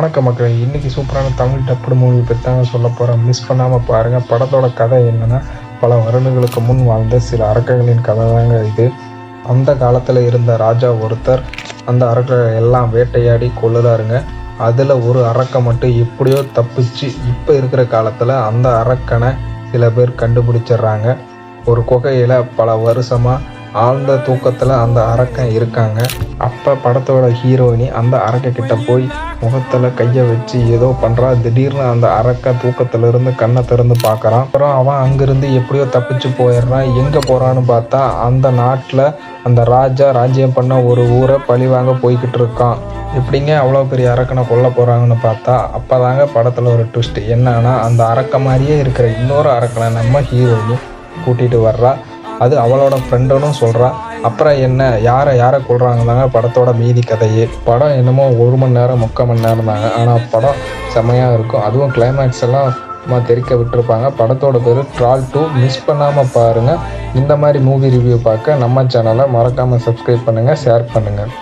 வணக்கம் மக்களே, இன்றைக்கி சூப்பரான தமிழ் டப்புடு மூவி பற்றி தாங்க சொல்ல போகிறேன். மிஸ் பண்ணாமல் பாருங்கள். படத்தோட கதை என்னென்னா, பல வருடங்களுக்கு முன் வாழ்ந்த சில அரக்கர்களின் கதை தாங்க இது. அந்த காலத்தில் இருந்த ராஜா ஒருத்தர் அந்த அரக்கரை எல்லாம் வேட்டையாடி கொள்ளுறாருங்க. அதில் ஒரு அரக்கை மட்டும் எப்படியோ தப்பிச்சு இப்போ இருக்கிற காலத்தில் அந்த அரக்கனை சில பேர் கண்டுபிடிச்சிட்றாங்க. ஒரு குகையில் பல வருஷமாக ஆழ்ந்த தூக்கத்தில் அந்த அரக்கன் இருக்காங்க. அப்போ படத்தோட ஹீரோயினி அந்த அரக்கக்கிட்ட போய் முகத்தில் கையை வச்சு ஏதோ பண்ணுறா. திடீர்னு அந்த அரக்கன் தூக்கத்திலிருந்து கண்ணை திறந்து பார்க்குறான். அப்புறம் அவன் அங்கேருந்து எப்படியோ தப்பிச்சு போயிடுறான். எங்கே போகிறான்னு பார்த்தா அந்த நாட்டில் அந்த ராஜா ராஜ்யம் பண்ண ஒரு ஊரை பழி வாங்க போய்கிட்டு இருக்கான். எப்படிங்க அவ்வளோ பெரிய அரக்கனை கொல்ல போகிறாங்கன்னு பார்த்தா அப்போ தாங்க படத்தில் ஒரு ட்விஸ்ட். என்னன்னா, அந்த அரக்க மாதிரியே இருக்கிற இன்னொரு அரக்கனை நம்ம ஹீரோயினி கூட்டிகிட்டு வர்றா. அது அவளோட ஃப்ரெண்டுன்னு சொல்கிறா. அப்புறம் என்ன, யாரை கொள்கிறாங்க தாங்க படத்தோட மீதி கதையே. படம் என்னமோ 1 மணி நேரம் 3/4 மணி நேரம் தாங்க. ஆனால் படம் செம்மையாக இருக்கும். அதுவும் கிளைமேக்ஸ் எல்லாம் தெரிக்க விட்டுருப்பாங்க. படத்தோட பேர் ட்ரால் 2. மிஸ் பண்ணாமல் பாருங்கள். இந்த மாதிரி மூவி ரிவ்யூ பார்க்க நம்ம சேனலை மறக்காமல் சப்ஸ்கிரைப் பண்ணுங்கள், ஷேர் பண்ணுங்கள்.